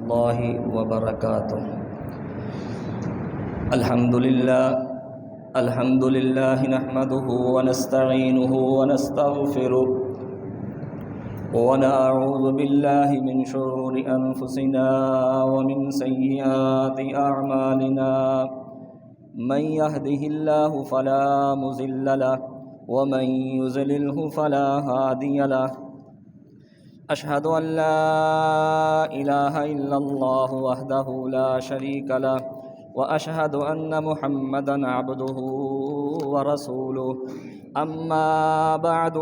الله وبركاته. الحمد لله نحمده ونستعينه ونستغفره ونعوذ بالله من شرور أنفسنا ومن سيئات أعمالنا. من يهده الله فلا مضل له ومن يضلله فلا هادي له. أشهد أن لا إله إلا الله وحده لا شريك له وأشهد أن محمدًا عبده ورسوله. أما بعد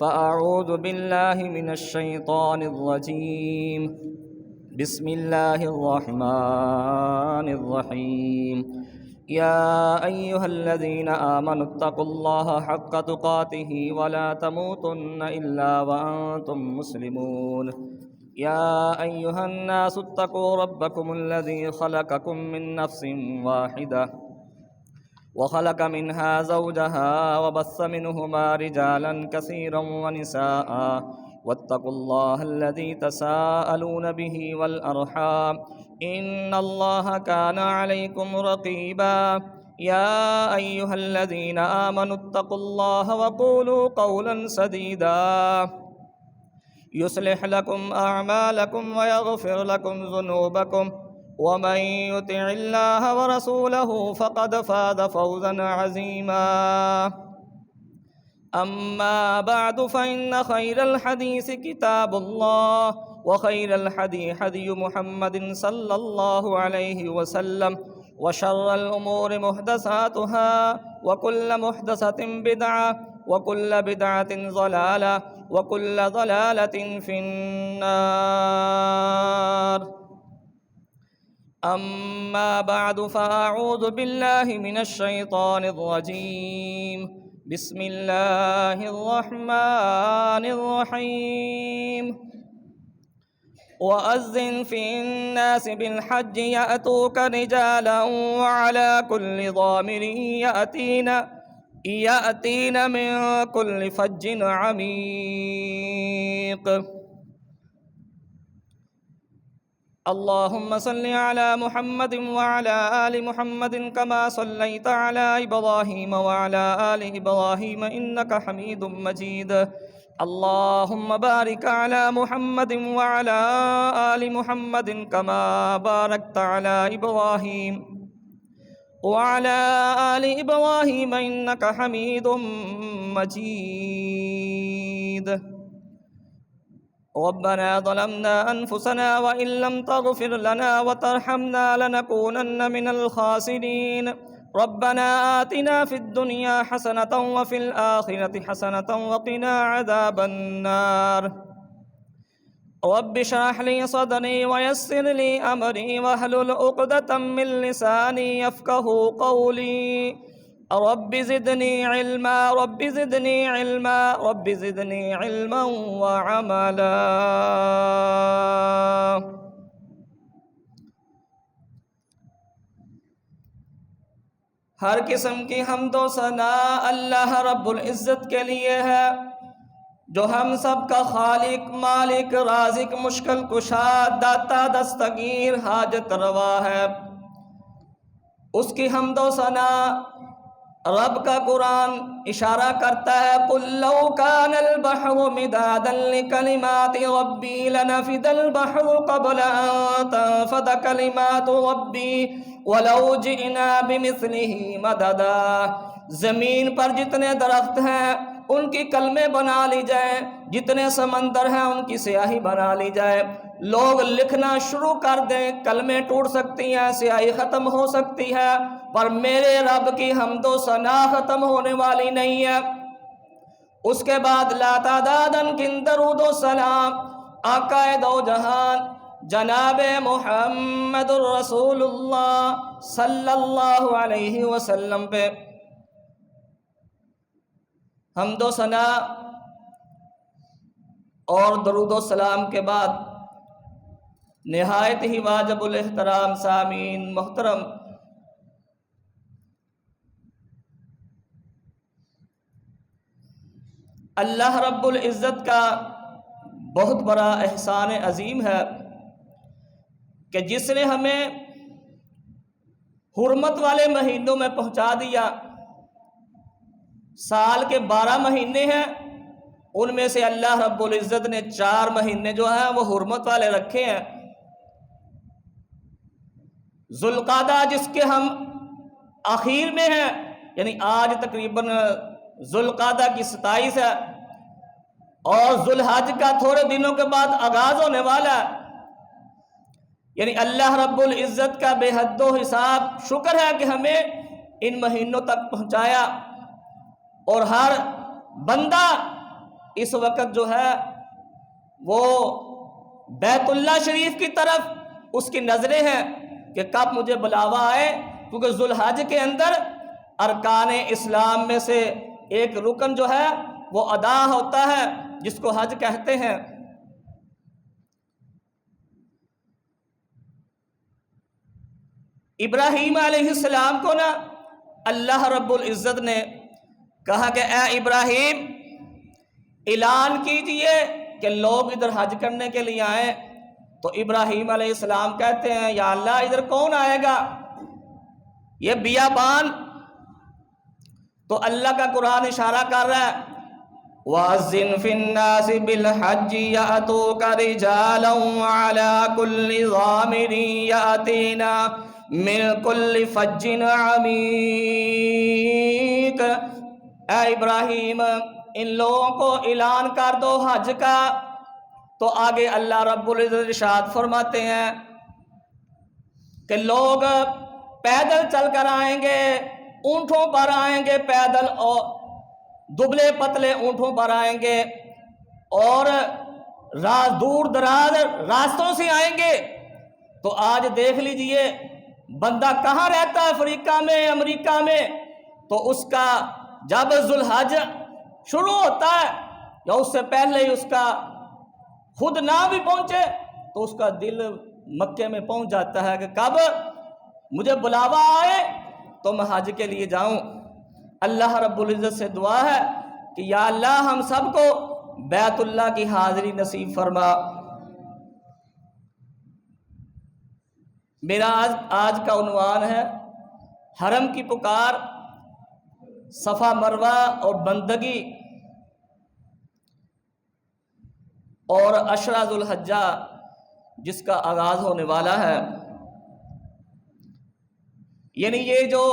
فأعوذ بالله من الشيطان الرجيم. بسم الله الرحمن الرحيم. يا أيها الذين آمنوا اتقوا الله حق تقاته ولا تموتن إلا وأنتم مسلمون. يا أيها الناس اتقوا ربكم الذي خلقكم من نفس واحدة وخلق منها زوجها وبث منهما رجالا كثيرا ونساء واتقوا الله الذي تساءلون به والأرحام إن الله كان عليكم رقيبا. يا أيها الذين آمنوا اتقوا الله وقولوا قولا سديدا يصلح لكم أعمالكم ويغفر لكم ذنوبكم ومن يطع الله ورسوله فقد فاز فوزا عظيما. أما بعد فإن خير الحديث كتاب الله وخير الهدي هدي محمد صلى الله عليه وسلم وشر الأمور محدثاتها وكل محدثة بدعة وكل بدعة ضلالة وكل ضلالة في النار. أما بعد فأعوذ بالله من الشيطان الرجيم. بسم الله الرحمن الرحيم. وأذن في الناس بالحج يأتوك رجالا وعلى كل ضامر يأتين من كل فج عميق. اللهم صل على محمد وعلى آل محمد كما صليت على إبراهيم وعلى آل إبراهيم إنك حميد مجيد. اللهم بارك على محمد وعلى آل محمد كما باركت على إبراهيم وعلى آل إبراهيم إنك حميد مجيد. ربنا ظلمنا أنفسنا وإن لم تغفر لنا وترحمنا لنكونن من الخاسرين. ربنا آتنا في الدنيا حسنة وفي الآخرة حسنة وقنا عذاب النار. رب اشرح لي صدري ويسر لي أمري واحلل عقدة من لساني يفقهوا قولي. رب زدني علما رب زدني علما رب زدني علما وعملا. ہر قسم کی حمد و ثنا اللہ رب العزت کے لیے ہے جو ہم سب کا خالق مالک رازق مشکل کشا داتا دستگیر حاجت روا ہے. اس کی حمد و ثنا رب کا قرآن اشارہ کرتا ہے قُلْ لَوْ كَانَ الْبَحْرُ مِدَادًا لِكَلِمَاتِ رَبِّي لَنَفِدَ الْبَحْرُ قَبْلَ أَن تَنفَدَ كَلِمَاتُ رَبِّي وَلَوْ جِئْنَا بِمِثْلِهِ مَدَدًا. زمین پر جتنے درخت ہیں ان کی کلمیں بنا لی جائیں، جتنے سمندر ہیں ان کی سیاہی بنا لی جائے. لوگ لکھنا شروع کر دیں، کلمیں ٹوٹ سکتی ہیں، سیاہی ختم ہو سکتی ہے، پر میرے رب کی حمد و ثنا ختم ہونے والی نہیں ہے. اس کے بعد لا تعدادن کن درود و سلام آقا دو جہان جناب محمد الرسول اللہ صلی اللہ علیہ وسلم پہ حمد و ثنا اور درود و سلام کے بعد نہایت ہی واجب الاحترام سامعین محترم، اللہ رب العزت کا بہت بڑا احسان عظیم ہے کہ جس نے ہمیں حرمت والے مہینوں میں پہنچا دیا. سال کے 12 مہینے ہیں، ان میں سے اللہ رب العزت نے 4 مہینے جو ہیں وہ حرمت والے رکھے ہیں. ذوالقعدہ جس کے ہم آخر میں ہیں، یعنی آج تقریباً ذوالقعدہ کی 27 ہے، اور ذوالحج کا تھوڑے دنوں کے بعد آغاز ہونے والا ہے. یعنی اللہ رب العزت کا بے حد و حساب شکر ہے کہ ہمیں ان مہینوں تک پہنچایا. اور ہر بندہ اس وقت جو ہے وہ بیت اللہ شریف کی طرف اس کی نظریں ہیں کہ کب مجھے بلاوا آئے، کیونکہ ذوالحج کے اندر ارکان اسلام میں سے ایک رکن جو ہے وہ ادا ہوتا ہے، جس کو حج کہتے ہیں. ابراہیم علیہ السلام کو نا اللہ رب العزت نے کہا کہ اے ابراہیم اعلان کیجئے کہ لوگ ادھر حج کرنے کے لیے آئیں. تو ابراہیم علیہ السلام کہتے ہیں یا اللہ ادھر کون آئے گا، یہ بیابان. تو اللہ کا قرآن اشارہ کر رہا ہے وَأَذِّن فِي النَّاسِ بِالْحَجِّ يَأْتُوكَ رِجَالًا وَعَلَىٰ كُلِّ ضَامِرٍ يَأْتِينَ مِن كُلِّ فَجٍّ عَمِيقٍ. اے ابراہیم ان لوگوں کو اعلان کر دو حج کا. تو آگے اللہ رب العزت ارشاد فرماتے ہیں کہ لوگ پیدل چل کر آئیں گے، اونٹوں پر آئیں گے پیدل، اور دبلے پتلے اونٹوں پر آئیں گے، اور دور دراز راستوں سے آئیں گے. تو آج دیکھ لیجئے بندہ کہاں رہتا ہے، افریقہ میں، امریکہ میں، تو اس کا جب ذوالحج شروع ہوتا ہے یا اس سے پہلے ہی اس کا خود نہ بھی پہنچے تو اس کا دل مکے میں پہنچ جاتا ہے کہ کب مجھے بلاوا آئے تو میں حج کے لیے جاؤں. اللہ رب العزت سے دعا ہے کہ یا اللہ ہم سب کو بیت اللہ کی حاضری نصیب فرما. میرا آج کا عنوان ہے حرم کی پکار، صفا مروہ اور بندگی اور عشرہ ذوالحجہ جس کا آغاز ہونے والا ہے. یعنی یہ جو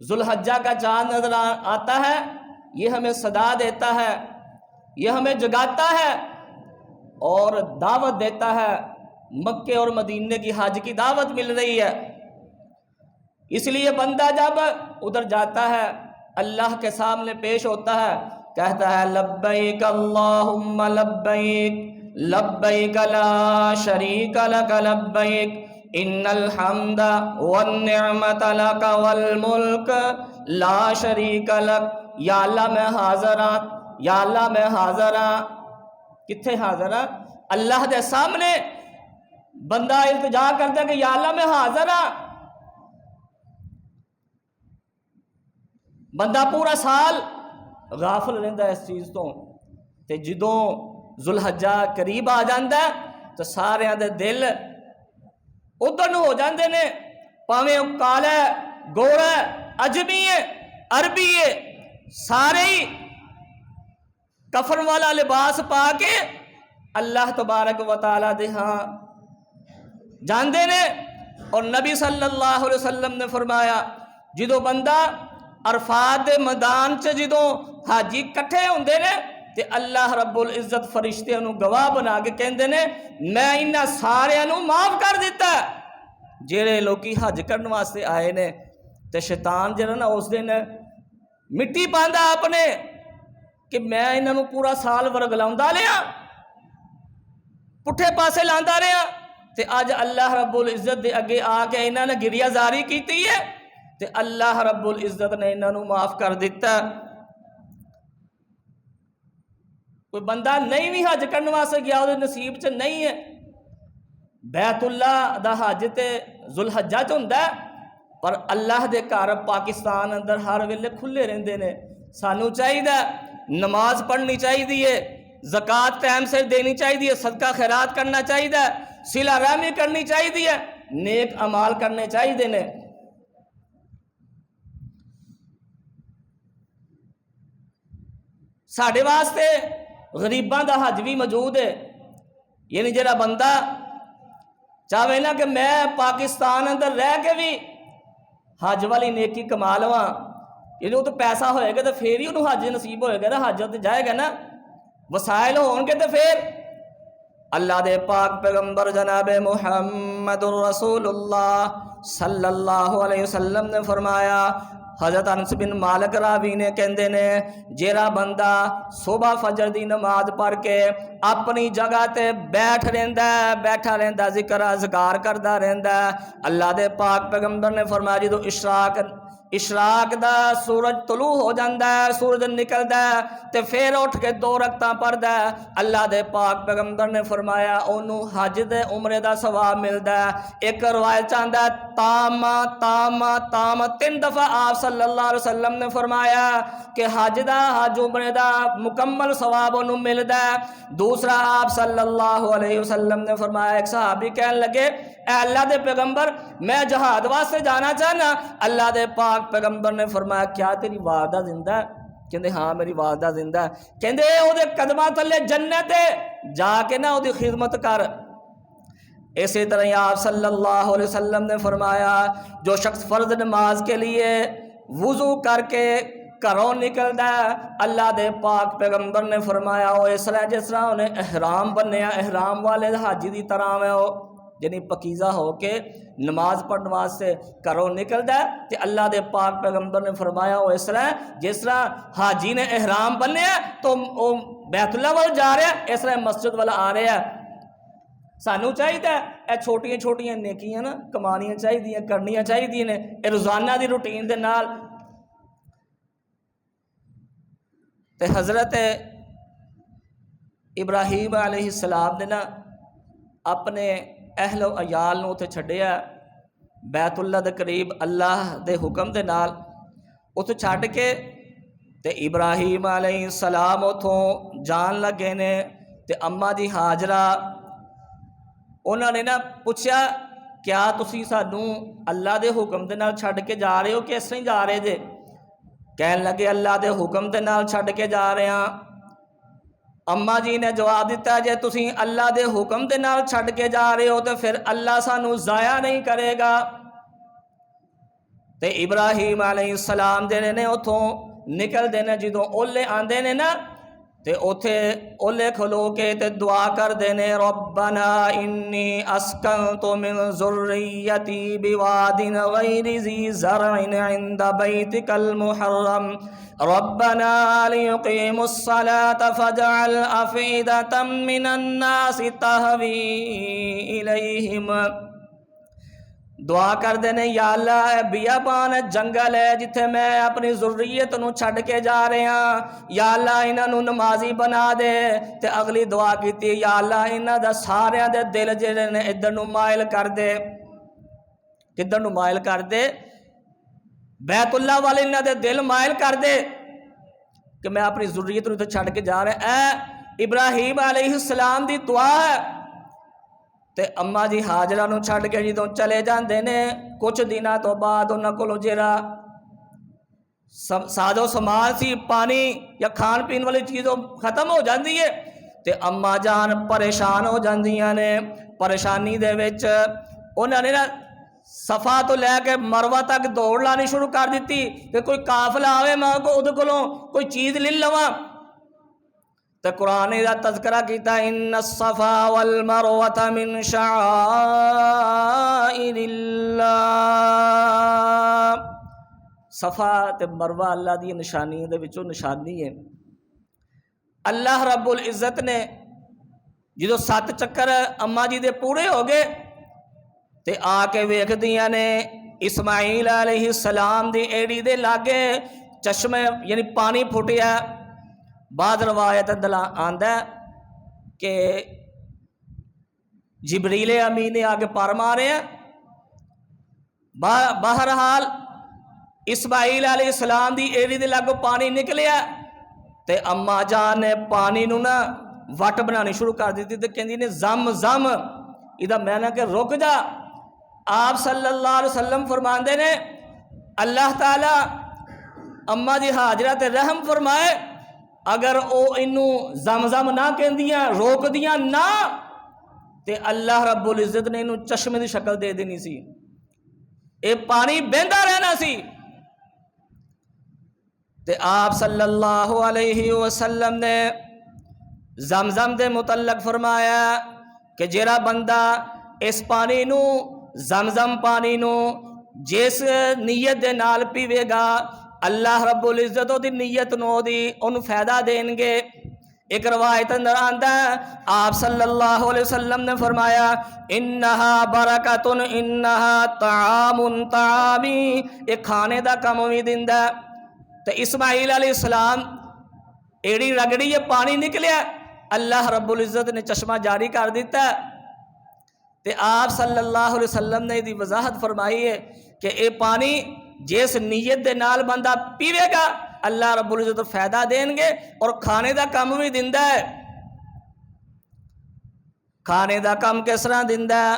ذوالحجہ کا چاند نظر آتا ہے یہ ہمیں صدا دیتا ہے، یہ ہمیں جگاتا ہے اور دعوت دیتا ہے. مکے اور مدینے کی حج کی دعوت مل رہی ہے. اس لیے بندہ جب ادھر جاتا ہے اللہ کے سامنے پیش ہوتا ہے، کہتا ہے لبیک اللہم لبیک لبیک لا شریک لک لبیک ان الحمد والنعمت لک والملک لا شریک لک. یا اللہ میں حاضر ہاں، یا اللہ میں حاضر ہاں. کتھے حاضر ہاں؟ اللہ دے سامنے بندہ التجا کرتا ہے کہ یا اللہ میں حاضر ہاں. بندہ پورا سال غافل رہتا ہے اس چیز تو، تے جدوں ذوالحجہ قریب آ جاندہ ہے تو سارے دے دل ادھر ہو جاندے نے، پاویں کالا ہے، گورا ہے، عجمی ہے، عربی ہے، سارے ہی کفن والا لباس پا کے اللہ تبارک و تعالیٰ دے ہاں جاندے نے. اور نبی صلی اللہ علیہ وسلم نے فرمایا جدوں بندہ عرفات دے میدان چ جدوں حاجی کٹھے ہوندے نے تے اللہ رب العزت فرشتیاں نو گواہ بنا کے کہندے نے میں انہاں ساریاں نو معاف کر دیتا ہے جڑے لوکی حج کرن واسطے آئے نے. تے شیطان جڑا نا اس دن مٹی پاندا اپنے کہ میں انہاں نو پورا سال ورگلاوندا لیا، پٹھے پاسے لاندا رہا، تے اج اللہ رب العزت دے اگے آ کے انہاں نے گریہ زاری کیتی ہے تے اللہ رب العزت نے انہاں نو معاف کر دیتا. کوئی بندہ نہیں بھی حج کرنے واسطے گیا وہ نصیب چ نہیں ہے. بیت اللہ دا حج تے ذوالحجہ چ ہوندا ہے، پر اللہ دے گھر پاکستان اندر ہر ویلے کھلے رہندے نے. سانو چاہیے نماز پڑھنی چاہیے، زکوٰۃ ٹائم سے دینی چاہیے، صدقہ خیرات کرنا چاہیے، صلہ رحمی کرنی چاہیے، نیک امال کرنے چاہیے نے۔ ساڈے واسطے غریباں دا حج بھی موجود ہے، یعنی جڑا بندہ چاہے نا کہ میں پاکستان اندر رہ کے بھی حج والی نیکی کما لواں، یعنی وہ تو پیسہ ہوئے گا تو پھر ہی انہوں حج نصیب ہوئے گا نا، حج تو جائے گا نا، وسائل ہون گے تو پھر۔ اللہ دے پاک پیغمبر جناب محمد رسول اللہ صلی اللہ علیہ وسلم نے فرمایا، حضرت انس بن مالک راوی نے کہندے نے، جیڑا بندہ صبح فجر دی نماز پڑھ کے اپنی جگہ تے بیٹھا رہندا ذکر اذکار کردا رہندا، اللہ دے پاک پیغمبر نے فرمایا جدو اشراق دا سورج طلوع ہو جاندا ہے، سورج نکلدا ہے تے پھر اٹھ کے 2 رکعتاں پڑھدا ہے، اللہ دے پاک پیغمبر نے فرمایا اونوں حج تے عمرے دا ثواب ملدا ہے۔ ایک روایت چاہندا ہے تام 3 دفعہ آپ صلی اللہ علیہ وسلم نے فرمایا کہ حج عمرے دا مکمل ثواب انہوں ملدا ہے۔ دوسرا آپ صلی اللہ علیہ وسلم نے فرمایا، ایک صحابی کہنے لگے اے اللہ دے پیغمبر میں جہاد واسطے جانا چاہنا، اللہ دے پاک پیغمبر نے فرمایا کیا تیری والدہ زندہ ہے؟ کہندے ہاں میری والدہ زندہ ہے۔ کہندے او دے قدماں تھلے جنت ہے، جا کے نہ او دی خدمت کر۔ اسی طرح آپ صلی اللہ علیہ وسلم نے فرمایا جو شخص فرض نماز کے لیے وضو کر کے گھروں نکلدا ہے، اللہ دے پاک پیغمبر نے فرمایا وہ اس طرح جس طرح انہیں احرام بنیا، احرام والے حاجی دی طرح میں ہو، یعنی پکیزہ ہو کے نماز پڑھنے واسطے گھروں نکلدا ہے تے اللہ دے پاک پیغمبر نے فرمایا وہ اس طرح جس طرح حاجی نے احرام بنیا تو وہ بیت اللہ وال جا رہا ہے، اس طرح مسجد والا آ رہا ہے۔ سانوں چاہیے اے چھوٹیاں چھوٹیاں نیکیاں نا کمانیاں چاہیے، کرنیاں چاہیے نے، اے روزانہ دی روٹین دے نال۔ تے حضرت ابراہیم علیہ السلام نے نا اپنے اہل و عیال نو اتنے چھڈیا بیت اللہ دے قریب اللہ دے حکم دے نال، اتنے چھڈ کے تے ابراہیم علیہ السلام اتوں جان لگے نے تے اماں دی ہاجرہ انہوں نے نا پوچھا کیا تسی سانوں اللہ دے حکم دے نال چھڈ کے جا رہے ہو کہ اس طرح جا رہے جے؟ کہن لگے اللہ دے حکم دے نال چھڈ کے جا رہے ہاں۔ اماں جی نے جواب دیتا جے تسی اللہ دے حکم دے نال چھڈ کے جا رہے ہو تو پھر اللہ سانوں ضائع نہیں کرے گا۔ تے ابراہیم علیہ السلام جڑے نے اتوں نکلتے ہیں جدوں اولے آندے نے نا تے اوتھے اولے کھلو کے تے دعا کردے نے ربنا انی اسکنت من ذریتی بواد غیر ذی زرع عند بیتک المحرم ربنا لیقیموا الصلاة فاجعل افئدة من الناس تہوی الیہم۔ دعا کر دینے یا اللہ اے بیابان جنگل ہے جتھے میں اپنی ضروریت نو چھڑ کے جا رہے ہیں، یا اللہ انہاں نو نمازی بنا دے۔ تے اگلی دعا کیتی یا اللہ انہاں دا ساریاں دے دل جڑے نے ادھر نو مائل کر دے، کدھر نو مائل کر دے؟ بیت اللہ والے انہاں دے دل مائل کر دے کہ میں اپنی ضروریت نو تے چھڑ کے جا رہا اے ابراہیم علیہ السلام دی دعا ہے۔ تے اماں جی ہاجرہ نو چھڑ کے جدوں چلے جاندے نے کچھ دنوں تو بعد انہاں کولوں جیڑا ساز و سامان سی پانی یا کھان پین والی چیزوں ختم ہو جاندی ہے تے اماں جان پریشان ہو جاندیاں نے۔ پریشانی دے وچ انہاں نے نا صفا تو لے کے مروہ تک دوڑ لانی شروع کر دیتی کہ کوئی قافلہ آوے میں اودے کولوں کوئی چیز لے لواں۔ تو قرآن دا تذکرہ کیتا ان الصفا والمروۃ من شعائر اللہ، صفا تے مروہ اللہ دی نشانی دے وچوں نشانی ہے۔ اللہ رب العزت نے جدو 7 چکر اماں جی دے پورے ہو گئے تے آ کے ویکھدیاں نے اسماعیل علیہ السلام دی ایڑی دے لاگے چشمے یعنی پانی پھٹیا۔ بعض روایت آندا ہے کہ جبریل امین نے آگے پر مارے ہیں۔ بہرحال اسماعیل علیہ السلام دی ایڑی دے لاگو پانی نکلیا تے اماں جان نے پانی نو نا وٹ بنانی شروع کر دیتی تے کہندی نے زم زم یہ میں نے کہ رک جا. آپ صلی اللہ علیہ وسلم فرماندے نے اللہ تعالی اما جی حاجرہ تے رحم فرمائے اگر او انو زمزم نہ کہندیاں روک دیاں نہ تے اللہ رب العزت نے انو چشمے دی شکل دے دینی سی, اے پانی بہندا رہنا سی. تے آپ صلی اللہ علیہ وسلم نے زمزم دے متعلق فرمایا کہ جیڑا بندہ اس پانی نو زمزم پانی نو جس نیت دے نال پیوے گا اللہ رب العزت دی نیت نو دی ان فائدہ دیں گے. ایک روایت اندر آندا ہے آپ صلی اللہ علیہ وسلم نے فرمایا انہا برکتن انہا طعام طعامی, ایک کھانے دا کم بھی دیندا ہے. تو اسماعیل علیہ السلام ایڑی رگڑی یہ پانی نکلیا اللہ رب العزت نے چشمہ جاری کر دیتا ہے. تے آپ صلی اللہ علیہ وسلم نے دی وضاحت فرمائی ہے کہ اے پانی جس نیت دے نال بندہ پیوے گا اللہ رب العزت فائدہ دیں گے اور کھانے دا کم بھی دیندا ہے. کھانے دا کم کس طرح دیندا ہے؟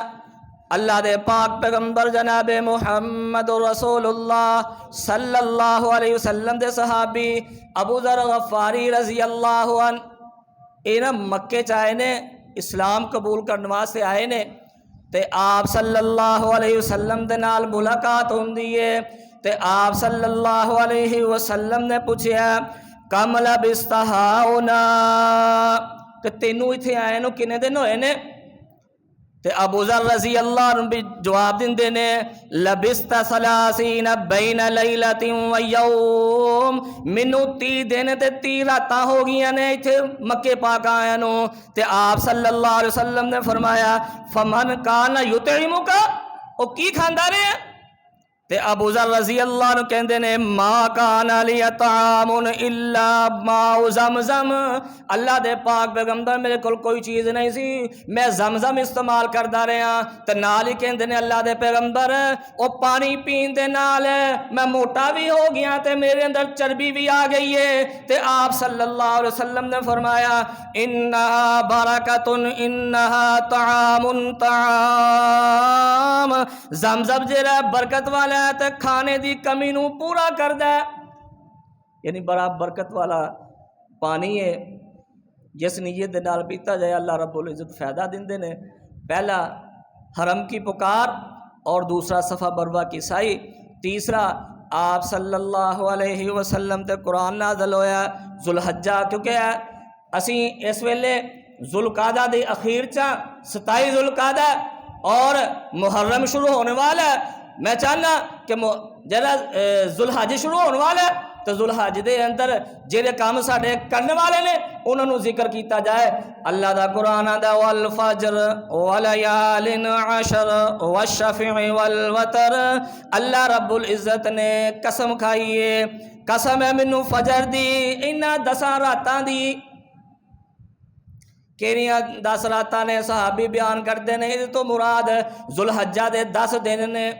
اللہ دے پاک پیغمبر جناب محمد رسول اللہ صلی اللہ علیہ وسلم دے صحابی ابو ذر غفاری رضی اللہ عنہ اینا مکے چاہے نے اسلام قبول کرنے واسطے آئے نے تے آپ صلی اللہ علیہ وسلم دے نال ملاقات ہوندی ہے. تے آپ صلی اللہ علیہ وسلم نے پوچھیا کم لبست ہاؤنا, کہ تینوں ایتھے آئے نو کنے دن ہوئے نے؟ تے ابو ذر رضی اللہ عنہ بھی جواب دیندے نے لبست ثلاثین بین لیلۃ و یوم, مینوں 30 دن تے 30 راتاں ہو گئیاں نے ایتھے مکے پاک آیا نو. تے آپ صلی اللہ علیہ وسلم نے فرمایا فمن کان یطعمک, او کی کھاندا رہے؟ تے ابو ذر رضی اللہ عنہ کہندے نے ما کان لی طعام الا ماء زمزم, اللہ دے پاک پیغمبر میرے کول کوئی چیز نہیں سی, میں زمزم استعمال کردا رہا. تے نال ہی کہندے نے اللہ دے پیغمبر او پانی پین دے نال میں موٹا بھی ہو گیا تے میرے اندر چربی بھی آ گئی ہے. تے آپ صلی اللہ علیہ وسلم نے فرمایا انہا برکتن انہا طعام طعام, زمزم جڑا برکت والا تے کھانے دی کمی نو پورا کردا ہے. یعنی بڑا برکت والا پانی ہے جس نیت دے نال پیتا جائے اللہ رب العزت فائدہ دیندے نے. پہلا حرم کی پکار اور دوسرا صفا مروہ کی سعی, تیسرا آپ صلی اللہ علیہ وسلم تے قرآن نازل ہویا ذوالحجہ, کیونکہ اسی اس ویلے ذوالقعدہ دی اخیر چاں 27 ذوالقعدہ اور محرم شروع ہونے والا ہے. میں چاہنا کہ جڑا ذوالحج شروع ہونے والا ہے تو ذوالحج دے اندر جڑے کام ساڈے کرنے والے نے انہاں نو ذکر کیتا جائے. اللہ دا قرآن آندا والفجر ولیال عشر والشفع والوتر, اللہ رب العزت نے قسم کھائی ہے, قسم ہے مینوں فجر دی انہاں 10 راتاں دی. کیڑیاں 10 راتاں نے صحابی بیان کرتے ہیں یہ تو مراد ذوالحجہ دے 10 دن نے.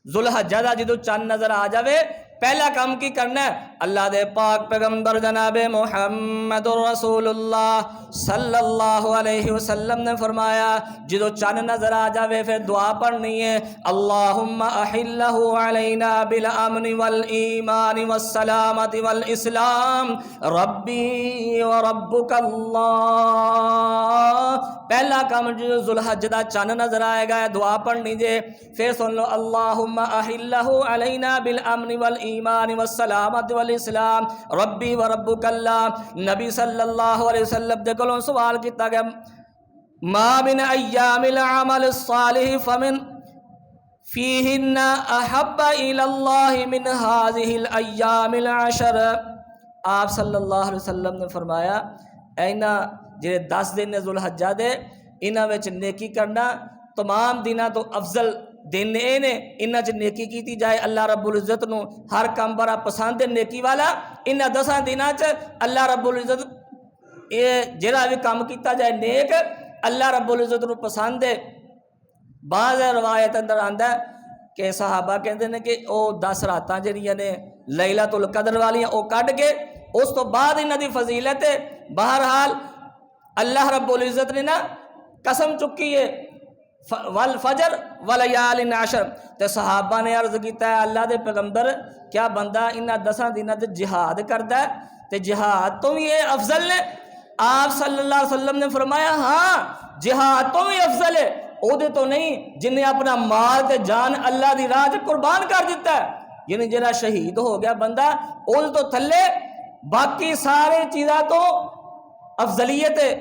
ذوالحجہ دا جدو چند نظر آ جاوے پہلا کام کی کرنا ہے اللہ دے پاک پیغمبر جناب محمد رسول اللہ صلی اللہ علیہ وسلم نے فرمایا جدو چند نظر آ جاوے پھر دعا پڑھنی ہے اللہم احلہ علینا بالامن والایمان والسلامت والاسلام ربی وربک اللہ. پہلا کام جو ذوالحج دا چند نظر آئے گا دعا پڑھنی جے. پھر سن لو اللہم احلہ علینا بالامن والایمان والسلامت والاسلام ربی وربک اللہ. نبی صلی اللہ علیہ وسلم دے کولوں سوال کیتا گیا ما من ایام العمل الصالح فمن فیہن احب الی اللہ من هذه الایام العشر. آپ صلی اللہ علیہ وسلم نے فرمایا اینا جڑے 10 دن نے ذوالحجہ دے انہاں وچ نیکی کرنا تمام دنوں تو افضل دن اے نے. انہاں چ نیکی کیتی جائے اللہ رب العزت نو ہر کام بڑا پسند ہے نیکی والا. انہاں 10 دنوں چ اللہ رب العزت یہ جڑا بھی کام کیتا جائے نیک اللہ رب العزت نو پسند ہے. بعض روایت اندر آندا ہے کہ صحابہ کہندے نے کہ او 10 راتاں جڑیاں نے لیلۃ القدر والیاں او کڈ کے اس تو بعد انہاں دی فضیلت ہے. بہرحال اللہ رب العزت نے نا قسم چکی ہے والفجر ولیال عشر. تے صحابہ نے عرض کیتا ہے اللہ دے پیغمبر کیا بندہ انہاں 10 دنوں تے جہاد کردا ہے تے جہاد تو بھی یہ افضل نے؟ آپ صلی اللہ علیہ وسلم نے فرمایا ہاں جہاد تو بھی افضل ہے او دے تو نہیں جن نے اپنا مال تے جان اللہ دی راہ تے قربان کر دیتا ہے. یعنی جڑا شہید ہو گیا بندہ او تو تھلے باقی سارے چیزاں تو افضلیت ہے.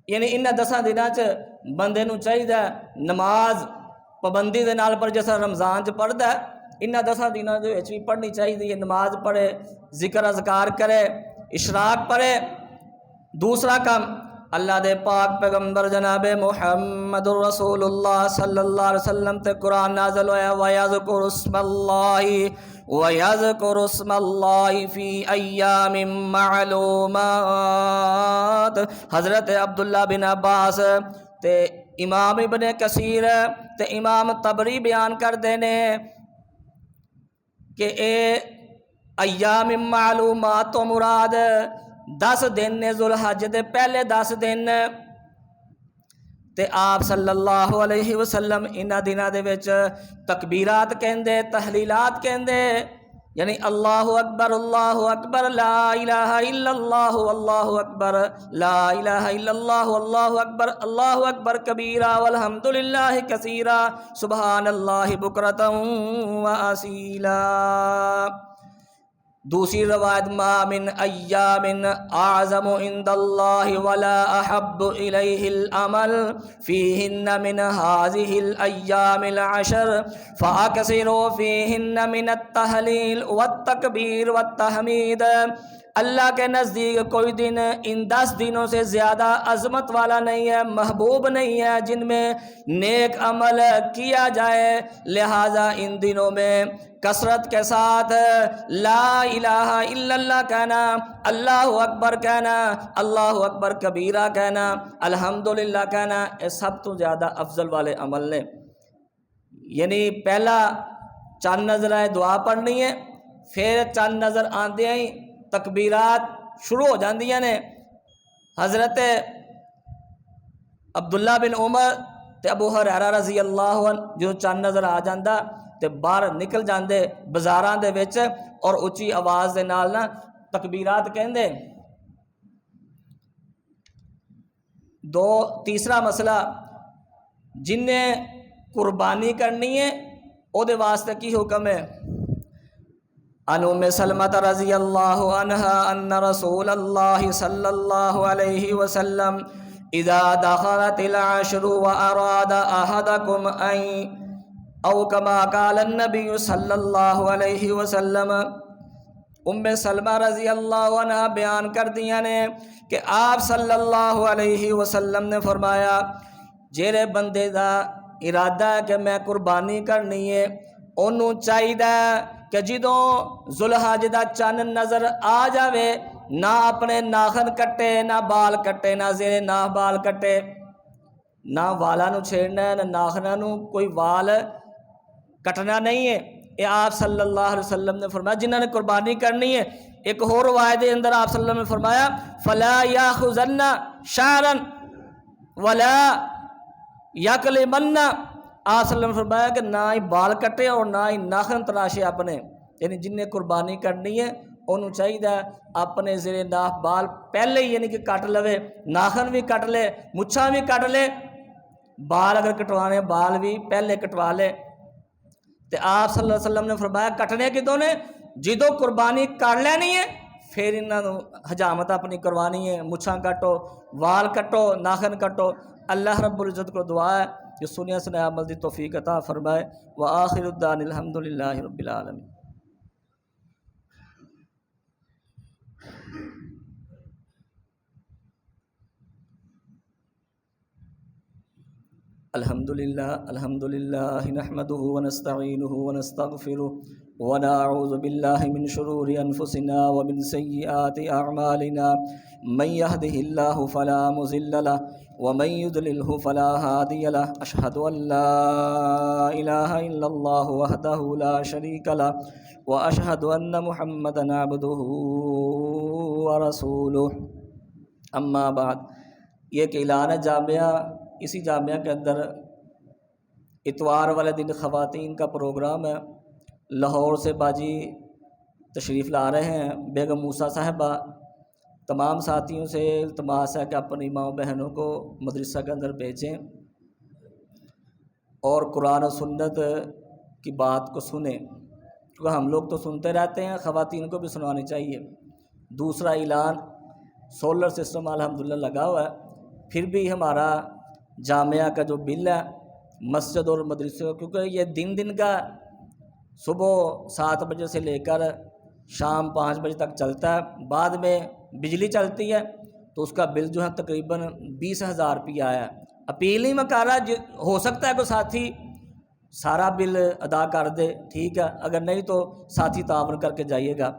یعنی انہاں 10 دنوں چ بندے نو چاہیے نماز پابندی دے نال پر جیسا رمضان چ پڑھدا ہے انہاں 10 دنوں دے وچ بھی پڑھنی چاہیے. نماز پڑھے ذکر اذکار کرے اشراق پڑھے. دوسرا کام اللہ دے پاک پیغمبر جناب محمد رسول اللہ صلی اللہ علیہ وسلم تے قرآن نازل ہویا وَيَذْكُرُ اسْمَ اللَّهِ فِي أَيَّامٍ مَّعْلُومَاتٍ. حضرت عبداللہ بن عباس تے امام ابن کثیر تے امام طبری بیان کر دینے کہ اے ایام معلومات تو مراد 10 دن نے ذوالحج دے پہلے 10 دن تے آپ صلی اللہ علیہ وسلم انہاں دنوں دے وچ تکبیرات کہندے تحلیلات کہندے. یعنی اللہ اکبر لا الہ الا اللہ واللہ اکبر لا الہ الا اللہ واللہ اکبر کبیرا والحمدللہ کثیرا سبحان اللہ بکرۃ و اصیلا. دوسری روایت ما من ایام اعظم عند اللہ ولا احب الیہ العمل فیہن من هذه الایام العشر فاکثروا فیہن من التحلیل والتکبیر والتحمید. اللہ کے نزدیک کوئی دن ان 10 دنوں سے زیادہ عظمت والا نہیں ہے محبوب نہیں ہے جن میں نیک عمل کیا جائے. لہذا ان دنوں میں کثرت کے ساتھ لا الہ الا اللہ کہنا اللہ اکبر کہنا اللہ اکبر کبیرہ کہنا الحمدللہ کہنا یہ سب تو زیادہ افضل والے عمل نے. یعنی پہلا چند نظر دعا پڑھنی ہے پھر چند نظر آندے ہی تکبیرات شروع ہو جاندیاں نے. حضرت عبداللہ بن عمر تے ابو ہریرہ رضی اللہ عنہ جو چند نظر آ جاندا تے باہر نکل جاندے بازاراں دے وچ اور اچھی آواز دے نال نا تکبیرات کہندے. تیسرا مسئلہ جن نے قربانی کرنی ہے او دے واسطے کی حکم ہے؟ عن ام سلمۃ رضی اللہ عنہا ان رسول اللہ صلی اللہ علیہ وسلم اذا دخلت العشر واراد احدکم ان او کما قال النبی صلی اللہ علیہ وسلم. ام سلمہ رضی اللہ عنہ بیان کر دیا نے کہ آپ صلی اللہ علیہ وسلم نے فرمایا جیرے بندے دا ارادہ ہے کہ میں قربانی کرنی ہے انہوں چاہیے کہ جدوں ذوالحج دا چند نظر آ جاوے نہ اپنے ناخن کٹے نہ بال کٹے نہ زیر ناہ بال کٹے نہ والا نو چھیڑنا ہے نہ ناخنا نو کوئی وال کٹنا نہیں ہے. یہ آپ صلی اللہ علیہ وسلم نے فرمایا جنہوں نے قربانی کرنی ہے. ایک اور روایت کے اندر آپ صلی اللہ علیہ وسلم نے فرمایا فلا یاخذن شعرا ولا یکلمن. آپ صلی اللہ علیہ وسلم نے فرمایا کہ نہ ہی بال کٹے اور نہ ہی ناخن تراشے اپنے. یعنی جن نے قربانی کرنی ہے انہوں چاہیے اپنے زیر ناف بال پہلے ہی یعنی کہ کٹ لوے ناخن بھی کٹ لے مچھاں بھی کٹ لے بال اگر کٹوانے بال بھی پہلے کٹوا لے. تو آپ صلی اللہ علیہ وسلم نے فرمایا کٹنے کدوں نے جدوں قربانی کر لینی ہے پھر انہوں حجامت اپنی کروانی ہے مچھاں کٹو وال کٹو ناخن کٹو. اللہ رب العزت کو دعا ہے جو سنیا سنایا عمل دی توفیق عطا فرمائے. وآخر الدعوان الحمدللہ رب العالمین. الحمدللہ نحمده ونستعینه ونستغفره ونعوذ باللہ من شرور انفسنا ومن سیئات اعمالنا من يهده اللہ فلا مضل له ومن يضلله فلا هادي له. اشهد ان لا الہ الا اللہ وحدہ لا شریک له واشهد ان محمدا عبدہ ورسولہ. اما بعد یہ ایک اعلان ہے جامعہ، اسی جامعہ کے اندر اتوار والے دن خواتین کا پروگرام ہے۔ لاہور سے باجی تشریف لا رہے ہیں، بیگم موسیٰ صاحبہ۔ تمام ساتھیوں سے التماس ہے کہ اپنی ماؤں بہنوں کو مدرسہ کے اندر بھیجیں اور قرآن و سنت کی بات کو سنیں، کیونکہ ہم لوگ تو سنتے رہتے ہیں، خواتین کو بھی سنانی چاہیے۔ دوسرا اعلان، سولر سسٹم الحمدللہ لگا ہوا ہے، پھر بھی ہمارا جامعہ کا جو بل ہے مسجد اور مدرسے، کیونکہ یہ دن کا صبح 7 بجے سے لے کر شام 5 بجے تک چلتا ہے، بعد میں بجلی چلتی ہے تو اس کا بل جو ہے تقریباً 20,000 روپیہ آیا ہے۔ اپیل ہی میں کر رہا، ہو سکتا ہے کوئی ساتھی سارا بل ادا کر دے، ٹھیک ہے، اگر نہیں تو ساتھی تعاون کر کے جائیے گا۔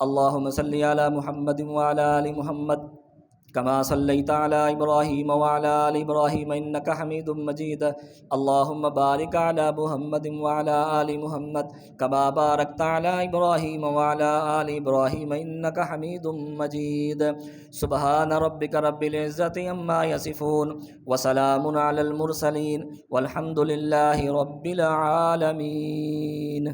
اللہم صلی علی محمد وعلی آل محمد کما صلیت علی ابراہیم وعلی آل ابراہیم انک حمید مجید۔ اللہم بارک علی محمد وعلی آل محمد کما بارکت علی ابراہیم وعلی آل ابراہیم انک حمید مجید۔ سبحان ربک رب العزت عما یصفون وسلام علی المرسلین والحمد للہ رب العالمین۔